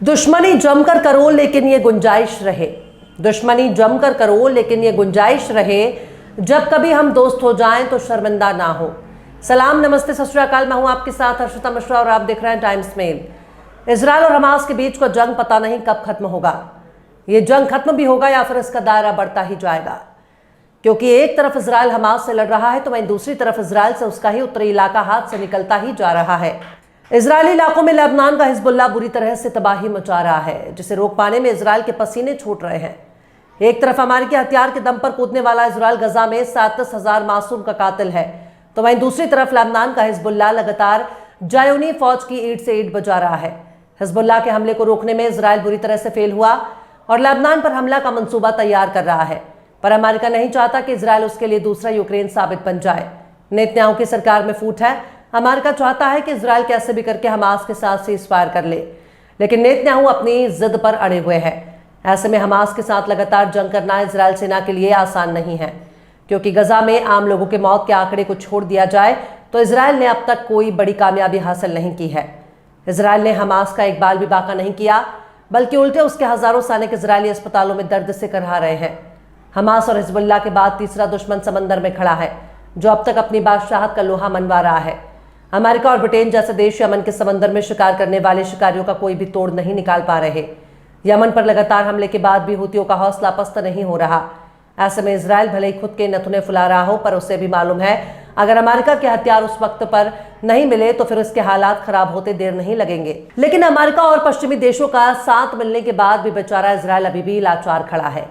दुश्मनी जमकर करो लेकिन ये गुंजाइश रहे, दुश्मनी जमकर करो लेकिन ये गुंजाइश रहे, जब कभी हम दोस्त हो जाएं तो शर्मिंदा ना हो। सलाम, नमस्ते, सत श्री अकाल। मैं हूं आपके साथ हर्षिता मिश्रा और आप देख रहे हैं टाइम्स मेल। इजराइल और हमास के बीच का जंग पता नहीं कब खत्म होगा। ये जंग खत्म भी होगा या फिर इसका दायरा बढ़ता ही जाएगा, क्योंकि एक तरफ इजराइल हमास से लड़ रहा है तो वहीं दूसरी तरफ इजराइल से उसका ही उत्तरी इलाका हाथ से निकलता ही जा रहा है। इजरायली इलाकों में लेबनान का हिजबुल्लाह बुरी तरह से तबाही मचा रहा है, जिसे रोक पाने में इजराइल के पसीने छूट रहे हैं। एक तरफ अमेरिकी हथियार के दम पर कूदने वाला इजराइल गजा में 37,000 मासूम का कातिल है, तो वहीं दूसरी तरफ लेबनान का हिजबुल्लाह लगातार ज़ायोनी फौज की ईंट से ईंट बजा रहा है। हिजबुल्लाह के हमले को रोकने में इजराइल बुरी तरह से फेल हुआ और लेबनान पर हमला का मंसूबा तैयार कर रहा है, पर अमेरिका नहीं चाहता कि इजराइल उसके लिए दूसरा यूक्रेन साबित बन जाए। नेतन्याहू की सरकार में फूट है। अमेरिका चाहता है कि इजराइल कैसे भी करके हमास के साथ सीज़फायर कर ले, लेकिन नेतन्याहू अपनी जिद पर अड़े हुए हैं। ऐसे में हमास के साथ लगातार जंग करना इजराइल सेना के लिए आसान नहीं है, क्योंकि गजा में आम लोगों के मौत के आंकड़े को छोड़ दिया जाए तो इजराइल ने अब तक कोई बड़ी कामयाबी हासिल नहीं की है। इजराइल ने हमास का एक बाल भी बाका नहीं किया, बल्कि उल्टे उसके हजारों सैनिक इजरायली अस्पतालों में दर्द से करहा रहे हैं। हमास और हिजबुल्लाह के बाद तीसरा दुश्मन समंदर में खड़ा है, जो अब तक अपनी बादशाहत का लोहा मनवा रहा है। अमेरिका और ब्रिटेन जैसे देश यमन के समंदर में शिकार करने वाले शिकारियों का कोई भी तोड़ नहीं निकाल पा रहे। यमन पर लगातार हमले के बाद भी हूतियों का हौसला पस्त नहीं हो रहा। ऐसे में इजराइल भले ही खुद के नथुने फुला रहा हो, पर उसे भी मालूम है अगर अमेरिका के हथियार उस वक्त पर नहीं मिले तो फिर उसके हालात खराब होते देर नहीं लगेंगे। लेकिन अमेरिका और पश्चिमी देशों का साथ मिलने के बाद भी बेचारा इजराइल अभी भी लाचार खड़ा है।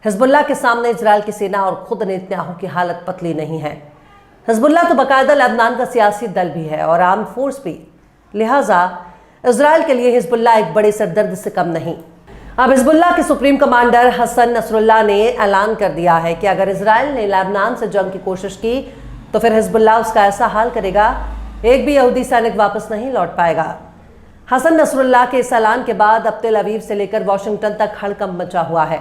हिजबुल्लाह के सामने इजराइल की सेना और खुद नेतन्याहू की हालत पतली नहीं है। हिजबुल्लाह तो बाकायदा लेबनान का सियासी दल भी है और आर्म फोर्स भी, लिहाजा इजराइल के लिए हिजबुल्लाह एक बड़े सरदर्द से कम नहीं। अब हिजबुल्लाह के सुप्रीम कमांडर हसन नसरुल्लाह ने ऐलान कर दिया है कि अगर इजराइल ने लेबनान से जंग की कोशिश की तो फिर हिजबुल्लाह उसका ऐसा हाल करेगा एक भी यहूदी सैनिक वापस नहीं लौट पाएगा। हसन नसरुल्लाह के इस ऐलान के बाद अब तेल अवीव से लेकर वॉशिंगटन तक हड़कंप मचा हुआ है,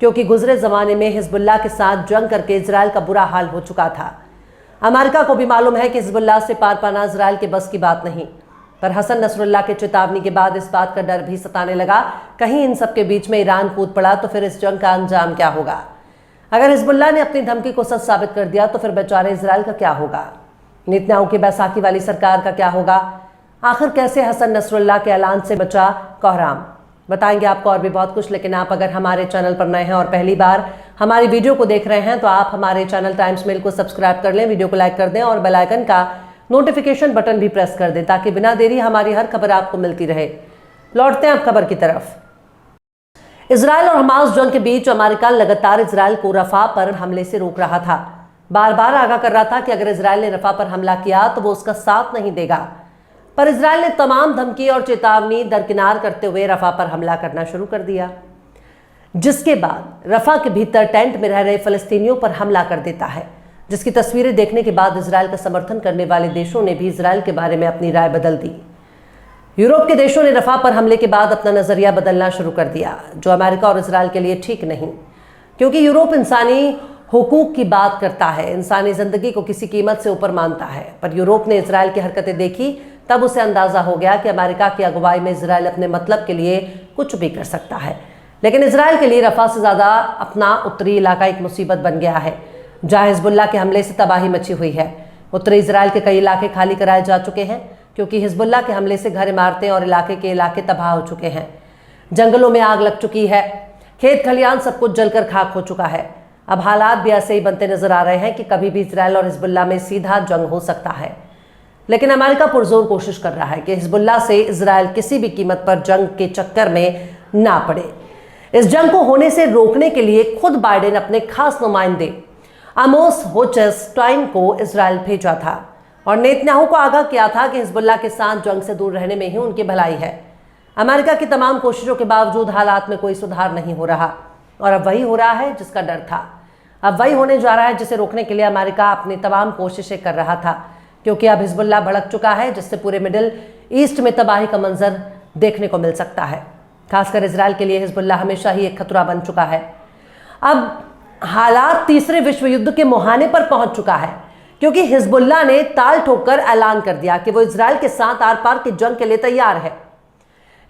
क्योंकि गुजरे जमाने में हिजबुल्लाह के साथ जंग करके इजराइल का बुरा हाल हो चुका था। अमेरिका को भी मालूम है कि हिजबुल्लाह से पार पाना इजराइल के बस की बात नहीं, पर हसन नसरुल्लाह के चेतावनी के बाद इस बात का डर भी सताने लगा, कहीं इन सब के बीच में ईरान कूद पड़ा तो फिर इस जंग का अंजाम क्या होगा। अगर हिजबुल्लाह ने अपनी धमकी को सच साबित कर दिया तो फिर बेचारे इजराइल का क्या होगा। नेतन्याहू की बैसाखी वाली सरकार का क्या होगा। आखिर कैसे हसन नसरुल्लाह के ऐलान से बचा कोहराम, बताएंगे आपको और भी बहुत कुछ। लेकिन आप अगर हमारे चैनल पर नए हैं और पहली बार हमारी वीडियो को देख रहे हैं तो आप हमारे चैनल टाइम्स मेल को सब्सक्राइब कर लें, वीडियो को लाइक कर दें और बेल आइकन का नोटिफिकेशन बटन भी प्रेस कर दें, ताकि बिना देरी हमारी हर खबर आपको मिलती रहे। लौटते हैं अब खबर की तरफ। इजराइल और हमास जंग के बीच अमेरिका लगातार इजराइल को रफा पर हमले से रोक रहा था। बार बार आगाह कर रहा था कि अगर इजराइल ने रफा पर हमला किया तो वो उसका साथ नहीं देगा, पर इजराइल ने तमाम धमकी और चेतावनी दरकिनार करते हुए रफा पर हमला करना शुरू कर दिया, जिसके बाद रफा के भीतर टेंट में रह रहे फलस्तीनियों पर हमला कर देता है, जिसकी तस्वीरें देखने के बाद इजराइल का समर्थन करने वाले देशों ने भी इजराइल के बारे में अपनी राय बदल दी। यूरोप के देशों ने रफा पर हमले के बाद अपना नजरिया बदलना शुरू कर दिया, जो अमेरिका और इजराइल के लिए ठीक नहीं, क्योंकि यूरोप इंसानी हुकूक की बात करता है, इंसानी जिंदगी को किसी कीमत से ऊपर मानता है। पर यूरोप ने इजराइल की हरकतें देखी, तब उसे अंदाजा हो गया कि अमेरिका की अगुवाई में इजराइल अपने मतलब के लिए कुछ भी कर सकता है। लेकिन इजराइल के लिए रफा से ज्यादा अपना उत्तरी इलाका एक मुसीबत बन गया है, जहां हिजबुल्लाह के हमले से तबाही मची हुई है। उत्तरी इजराइल के कई इलाके खाली कराए जा चुके हैं, क्योंकि हिजबुल्लाह के हमले से घर, इमारतें और इलाके के इलाके तबाह हो चुके हैं। जंगलों में आग लग चुकी है, खेत खलियान सब कुछ जलकर खाक हो चुका है। अब हालात भी ऐसे ही बनते नजर आ रहे हैं कि कभी भी इजराइल और हिजबुल्लाह में सीधा जंग हो सकता है। लेकिन अमेरिका पुरजोर कोशिश कर रहा है कि हिजबुल्लाह से इजराइल किसी भी कीमत पर जंग के चक्कर में ना पड़े। इस जंग को होने से रोकने के लिए खुद बाइडेन अपने खास नुमाइंदे आमोस होचस्टाइन को इजराइल भेजा था और नेतन्याहू को आगाह किया था कि हिजबुल्लाह के साथ जंग से दूर रहने में ही उनकी भलाई है। अमेरिका की तमाम कोशिशों के बावजूद हालात में कोई सुधार नहीं हो रहा, और अब वही हो रहा है जिसका डर था। अब वही होने जा रहा है जिसे रोकने के लिए अमेरिका अपनी तमाम कोशिशें कर रहा था, क्योंकि अब हिजबुल्लाह भड़क चुका है, जिससे पूरे मिडिल ईस्ट में तबाही का मंजर देखने को मिल सकता है। खासकर इजराइल के लिए हिजबुल्लाह हमेशा ही एक खतरा बन चुका है। अब हालात तीसरे विश्व युद्ध के मुहाने पर पहुंच चुका है, क्योंकि हिजबुल्लाह ने ताल ठोककर ऐलान कर दिया कि वो इजराइल के साथ आर पार की जंग के लिए तैयार है।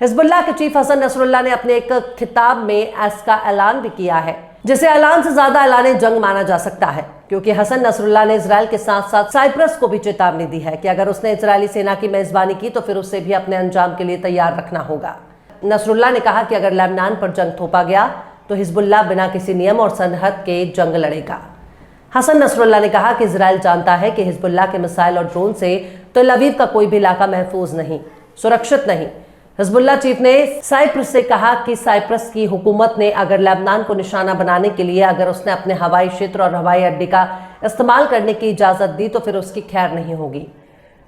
हिजबुल्लाह के चीफ हसन नसरुल्लाह ने अपने एक खिताब में इसका ऐलान भी किया है, जिसे ऐलान से ज्यादा ऐलान जंग माना जा सकता है, क्योंकि हसन नसरुल्लाह ने इजराइल के साथ साथ साइप्रस को भी चेतावनी दी है कि अगर उसने इजरायली सेना की मेजबानी की तो फिर उसे भी अपने अंजाम के लिए तैयार रखना होगा। नसरुल्लाह ने कहा कि अगर लेबनान पर जंग थोपा गया तो हिजबुल्लाह बिना किसी नियम और सरहद के जंग लड़ेगा। हसन नसरुल्लाह ने कहा कि इजराइल जानता है कि हिजबुल्लाह के मिसाइल और ड्रोन से तेल अवीव का कोई भी इलाका महफूज नहीं, सुरक्षित नहीं। हिजबुल्लाह चीफ ने साइप्रस से कहा कि साइप्रस की हुकूमत ने अगर लेबनान को निशाना बनाने के लिए अगर उसने अपने हवाई क्षेत्र और हवाई अड्डे का इस्तेमाल करने की इजाजत दी तो फिर उसकी खैर नहीं होगी।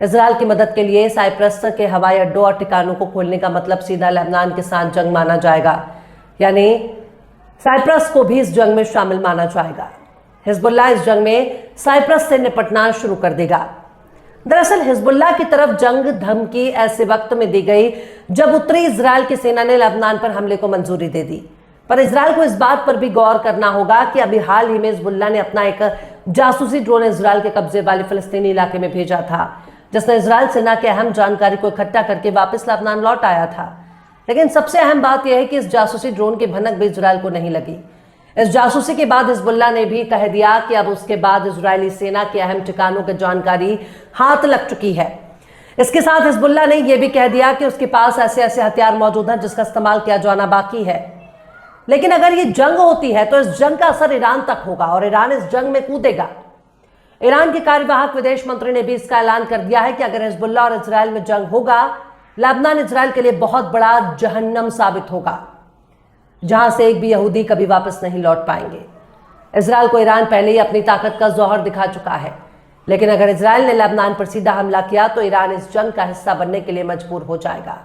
इजराइल की मदद के लिए साइप्रस के हवाई अड्डों और ठिकानों को खोलने का मतलब सीधा लेबनान के साथ जंग माना जाएगा, यानी साइप्रस को भी इस जंग में शामिल माना जाएगा। हिजबुल्लाह इस जंग में साइप्रस से निपटना शुरू कर देगा। दरअसल हिजबुल्लाह की तरफ जंग धमकी ऐसे वक्त में दी गई जब उत्तरी इजराइल की सेना ने लेबनान पर हमले को मंजूरी दे दी। पर इजराइल को इस बात पर भी गौर करना होगा कि अभी हाल ही में हिजबुल्लाह ने अपना एक जासूसी ड्रोन इजराइल के कब्जे वाले फिलिस्तीनी इलाके में भेजा था, जिसने इजराइल सेना की अहम जानकारी को इकट्ठा करके वापस लेबनान लौट आया था। लेकिन सबसे अहम बात यह है कि इस जासूसी ड्रोन की भनक भी इजराइल को नहीं लगी। इस जासूसी के बाद हिजबुल्लाह ने भी कह दिया कि अब उसके बाद इजरायली सेना के अहम ठिकानों की जानकारी हाथ लग चुकी है। इसके साथ हिजबुल्लाह ने यह भी कह दिया कि उसके पास ऐसे ऐसे हथियार मौजूद हैं जिसका इस्तेमाल किया जाना बाकी है। लेकिन अगर ये जंग होती है तो इस जंग का असर ईरान तक होगा और ईरान इस जंग में कूदेगा। ईरान के कार्यवाहक विदेश मंत्री ने भी इसका ऐलान कर दिया है कि अगर हिजबुल्लाह और इजराइल में जंग होगा, लेबनान इजराइल के लिए बहुत बड़ा जहन्नम साबित होगा, जहां से एक भी यहूदी कभी वापस नहीं लौट पाएंगे। इजराइल को ईरान पहले ही अपनी ताकत का जौहर दिखा चुका है, लेकिन अगर इजराइल ने लेबनान पर सीधा हमला किया तो ईरान इस जंग का हिस्सा बनने के लिए मजबूर हो जाएगा।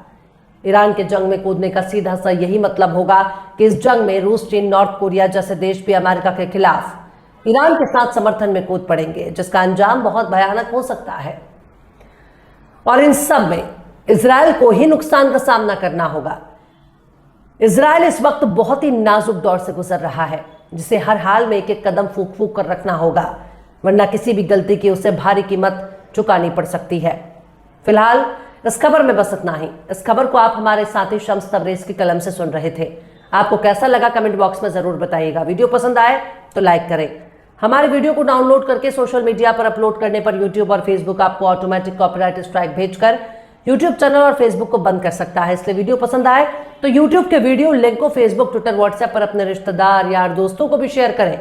ईरान के जंग में कूदने का सीधा सा यही मतलब होगा कि इस जंग में रूस, चीन, नॉर्थ कोरिया जैसे देश भी अमेरिका के खिलाफ ईरान के साथ समर्थन में कूद पड़ेंगे, जिसका अंजाम बहुत भयानक हो सकता है। और इन सब में इजराइल को ही नुकसान का सामना करना होगा। इजराइल इस वक्त बहुत ही नाजुक दौर से गुजर रहा है, जिसे हर हाल में एक एक कदम फूंक फूंक कर रखना होगा, वरना किसी भी गलती की उसे भारी कीमत चुकानी पड़ सकती है। फिलहाल इस खबर में बस इतना ही। इस खबर को आप हमारे साथी शम्स तबरेज की कलम से सुन रहे थे। आपको कैसा लगा कमेंट बॉक्स में जरूर बताइएगा। वीडियो पसंद आए तो लाइक करें। हमारे वीडियो को डाउनलोड करके सोशल मीडिया पर अपलोड करने पर यूट्यूब और फेसबुक आपको ऑटोमेटिक कॉपीराइट स्ट्राइक भेजकर यूट्यूब चैनल और फेसबुक को बंद कर सकता है। इसलिए वीडियो पसंद आए तो यूट्यूब के वीडियो लिंक को फेसबुक, ट्विटर, व्हाट्सएप पर अपने रिश्तेदार, यार, दोस्तों को भी शेयर करें।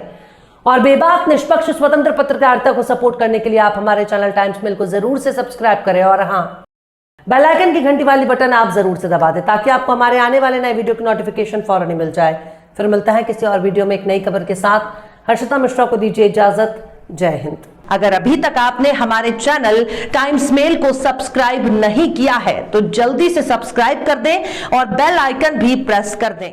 और बेबाक, निष्पक्ष, स्वतंत्र पत्रकारिता को सपोर्ट करने के लिए आप हमारे चैनल टाइम्स मिल को जरूर से सब्सक्राइब करें और हाँ, बेल आइकन की घंटी वाली बटन आप जरूर से दबा दें ताकि आपको हमारे आने वाले नए वीडियो की नोटिफिकेशन फौरन ही मिल जाए। फिर मिलता है किसी और वीडियो में एक नई खबर के साथ। हर्षिता मिश्रा को दीजिए इजाजत। जय हिंद। अगर अभी तक आपने हमारे चैनल टाइम्स मेल को सब्सक्राइब नहीं किया है तो जल्दी से सब्सक्राइब कर दें और बेल आइकन भी प्रेस कर दें।